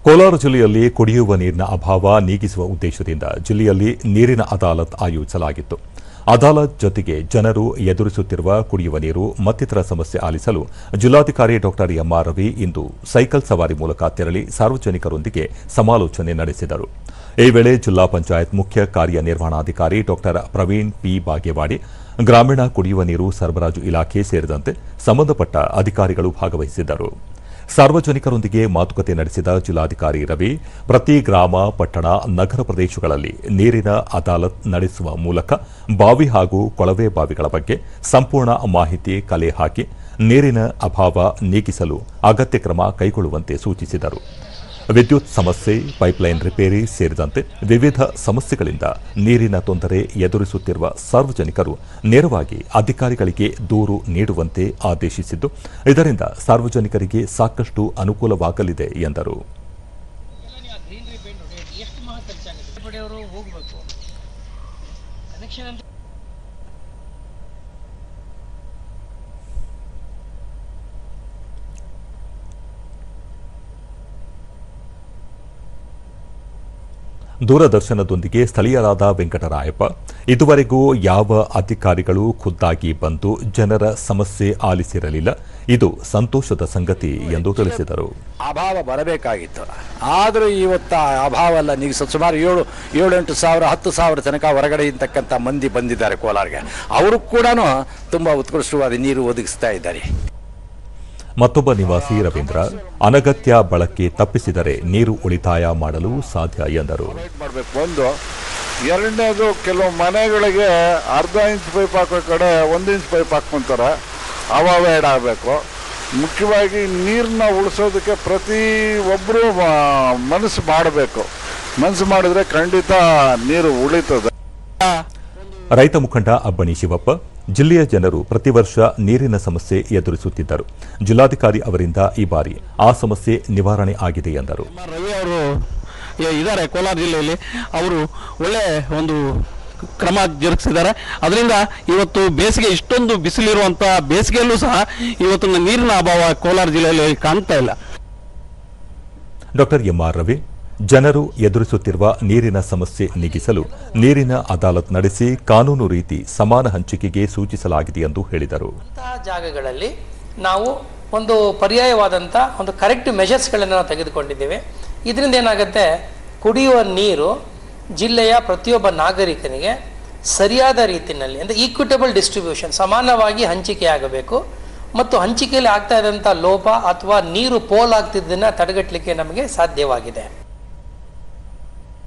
ಕೋಲಾರ ಜಿಲ್ಲೆಯಲ್ಲಿ ಕುಡಿಯುವ ನೀರಿನ ಅಭಾವ ನೀಗಿಸುವ ಉದ್ದೇಶದಿಂದ ಜಿಲ್ಲೆಯಲ್ಲಿ ನೀರಿನ ಅದಾಲತ್ ಆಯೋಜಿಸಲಾಗಿತ್ತು. ಅದಾಲತ್ ಜೊತೆಗೆ ಜನರು ಎದುರಿಸುತ್ತಿರುವ ಕುಡಿಯುವ ನೀರು ಮತ್ತಿತರ ಸಮಸ್ಯೆ ಆಲಿಸಲು ಜಿಲ್ಲಾಧಿಕಾರಿ ಡಾ ಎಂಆರ್ ರವಿ ಇಂದು ಸೈಕಲ್ ಸವಾರಿ ಮೂಲಕ ತೆರಳಿ ಸಾರ್ವಜನಿಕರೊಂದಿಗೆ ಸಮಾಲೋಚನೆ ನಡೆಸಿದರು. ಈ ವೇಳೆ ಜಿಲ್ಲಾ ಪಂಚಾಯತ್ ಮುಖ್ಯ ಕಾರ್ಯನಿರ್ವಹಣಾಧಿಕಾರಿ ಡಾ ಪ್ರವೀಣ್ ಪಿ ಬಾಗೇವಾಡಿ, ಗ್ರಾಮೀಣ ಕುಡಿಯುವ ನೀರು ಸರಬರಾಜು ಇಲಾಖೆ ಸೇರಿದಂತೆ ಸಂಬಂಧಪಟ್ಟ ಅಧಿಕಾರಿಗಳು ಭಾಗವಹಿಸಿದ್ದರು. ಸಾರ್ವಜನಿಕರೊಂದಿಗೆ ಮಾತುಕತೆ ನಡೆಸಿದ ಜಿಲ್ಲಾಧಿಕಾರಿ ರವಿ, ಪ್ರತಿ ಗ್ರಾಮ, ಪಟ್ಟಣ, ನಗರ ಪ್ರದೇಶಗಳಲ್ಲಿ ನೀರಿನ ಅದಾಲತ್ ನಡೆಸುವ ಮೂಲಕ ಬಾವಿ ಹಾಗೂ ಕೊಳವೆ ಬಾವಿಗಳ ಬಗ್ಗೆ ಸಂಪೂರ್ಣ ಮಾಹಿತಿ ಕಲೆ ಹಾಕಿ ನೀರಿನ ಅಭಾವ ನೀಗಿಸಲು ಅಗತ್ಯ ಕ್ರಮ ಕೈಗೊಳ್ಳುವಂತೆ ಸೂಚಿಸಿದರು. ವಿದ್ಯುತ್ ಸಮಸ್ಯೆ, ಪೈಪ್ಲೈನ್ ರಿಪೇರಿ ಸೇರಿದಂತೆ ವಿವಿಧ ಸಮಸ್ಯೆಗಳಿಂದ ನೀರಿನ ತೊಂದರೆ ಎದುರಿಸುತ್ತಿರುವ ಸಾರ್ವಜನಿಕರು ನೇರವಾಗಿ ಅಧಿಕಾರಿಗಳಿಗೆ ದೂರು ನೀಡುವಂತೆ ಆದೇಶಿಸಿದ್ದು, ಇದರಿಂದ ಸಾರ್ವಜನಿಕರಿಗೆ ಸಾಕಷ್ಟು ಅನುಕೂಲವಾಗಲಿದೆ ಎಂದರು. ದೂರದರ್ಶನದೊಂದಿಗೆ ಸ್ಥಳೀಯರಾದ ವೆಂಕಟರಾಯಪ್ಪ, ಇದುವರೆಗೂ ಯಾವ ಅಧಿಕಾರಿಗಳು ಖುದ್ದಾಗಿ ಬಂದು ಜನರ ಸಮಸ್ಯೆ ಆಲಿಸಿರಲಿಲ್ಲ. ಇದು ಸಂತೋಷದ ಸಂಗತಿ ಎಂದು ತಿಳಿಸಿದರು. ಅಭಾವ ಬರಬೇಕಾಗಿತ್ತು, ಆದರೂ ಇವತ್ತು ಅಭಾವ ಎಲ್ಲ ನೀಗಿಸ ಸುಮಾರು 7-8 ಸಾವಿರ 10 ಸಾವಿರ ತನಕ ಹೊರಗಡೆ ಇರ್ತಕ್ಕಂಥ ಮಂದಿ ಬಂದಿದ್ದಾರೆ ಕೋಲಾರ್ಗೆ. ಅವರು ಕೂಡ ತುಂಬ ಉತ್ಕೃಷ್ಟವಾದ ನೀರು ಒದಗಿಸ್ತಾ ಇದ್ದಾರೆ. ಮತ್ತೊಬ್ಬ ನಿವಾಸಿ ರವೀಂದ್ರ, ಅನಗತ್ಯ ಬಳಕೆ ತಪ್ಪಿಸಿದರೆ ನೀರು ಉಳಿತಾಯ ಮಾಡಲು ಸಾಧ್ಯ ಎಂದರು. ಒಂದು ಎರಡನೇದು, ಕೆಲವು ಮನೆಗಳಿಗೆ ಅರ್ಧ ಇಂಚ್ ಪೈಪ್ ಹಾಕೋ ಕಡೆ 1 ಇಂಚ್ ಪೈಪ್ ಹಾಕ್ಕೊಂತಾರೆ, ಅವಾಯ್ಡ್ ಆಗಬೇಕು. ಮುಖ್ಯವಾಗಿ ನೀರನ್ನ ಉಳಿಸೋದಕ್ಕೆ ಪ್ರತಿ ಒಬ್ಬರು ಮನಸ್ಸು ಮಾಡಬೇಕು. ಮನಸ್ಸು ಮಾಡಿದ್ರೆ ಖಂಡಿತ ನೀರು ಉಳಿತದೆ. ರೈತ ಮುಖಂಡ ಅಬ್ಬಣಿ ಶಿವಪ್ಪ, ಜಿಲ್ಲೆಯ ಜನರು ಪ್ರತಿ ವರ್ಷ ನೀರಿನ ಸಮಸ್ಯೆ ಎದುರಿಸುತ್ತಿದ್ದರು. ಜಿಲ್ಲಾಧಿಕಾರಿ ಅವರಿಂದ ಈ ಬಾರಿ ಆ ಸಮಸ್ಯೆ ನಿವಾರಣೆ ಆಗಿದೆ ಎಂದರು. ರವಿ ಅವರು ಇದ್ದಾರೆ ಕೋಲಾರ ಜಿಲ್ಲೆಯಲ್ಲಿ, ಅವರು ಒಳ್ಳೆ ಒಂದು ಕ್ರಮ ಜರುಗಿಸಿದ್ದಾರೆ. ಅದರಿಂದ ಇವತ್ತು ಬೇಸಿಗೆ ಇಷ್ಟೊಂದು ಬಿಸಿಲಿರುವಂತಹ ಬೇಸಿಗೆಯಲ್ಲೂ ಸಹ ಇವತ್ತು ನೀರಿನ ಅಭಾವ ಕೋಲಾರ ಜಿಲ್ಲೆಯಲ್ಲಿ ಕಾಣ್ತಾ ಇಲ್ಲ. ಡಾ ಎಂಆರ್ ರವಿ, ಜನರು ಎದುರಿಸುತ್ತಿರುವ ನೀರಿನ ಸಮಸ್ಯೆ ನೀಗಿಸಲು ನೀರಿನ ಅದಾಲತ್ ನಡೆಸಿ ಕಾನೂನು ರೀತಿ ಸಮಾನ ಹಂಚಿಕೆಗೆ ಸೂಚಿಸಲಾಗಿದೆ ಎಂದು ಹೇಳಿದರು. ಜಾಗಗಳಲ್ಲಿ ನಾವು ಒಂದು ಪರ್ಯಾಯವಾದಂಥ ಒಂದು ಕರೆಕ್ಟಿವ್ ಮೆಷರ್ಸ್ಗಳನ್ನು ನಾವು ತೆಗೆದುಕೊಂಡಿದ್ದೇವೆ. ಇದರಿಂದ ಏನಾಗುತ್ತೆ, ಕುಡಿಯುವ ನೀರು ಜಿಲ್ಲೆಯ ಪ್ರತಿಯೊಬ್ಬ ನಾಗರಿಕನಿಗೆ ಸರಿಯಾದ ರೀತಿಯಲ್ಲಿ ಅಂದರೆ ಈಕ್ವಿಟಬಲ್ ಡಿಸ್ಟ್ರಿಬ್ಯೂಷನ್, ಸಮಾನವಾಗಿ ಹಂಚಿಕೆ ಆಗಬೇಕು. ಮತ್ತು ಹಂಚಿಕೆಯಲ್ಲಿ ಆಗ್ತಾ ಇದ್ದಂಥ ಲೋಪ ಅಥವಾ ನೀರು ಪೋಲಾಗ್ತಿದ್ದನ್ನು ತಡೆಗಟ್ಟಲಿಕ್ಕೆ ನಮಗೆ ಸಾಧ್ಯವಾಗಿದೆ.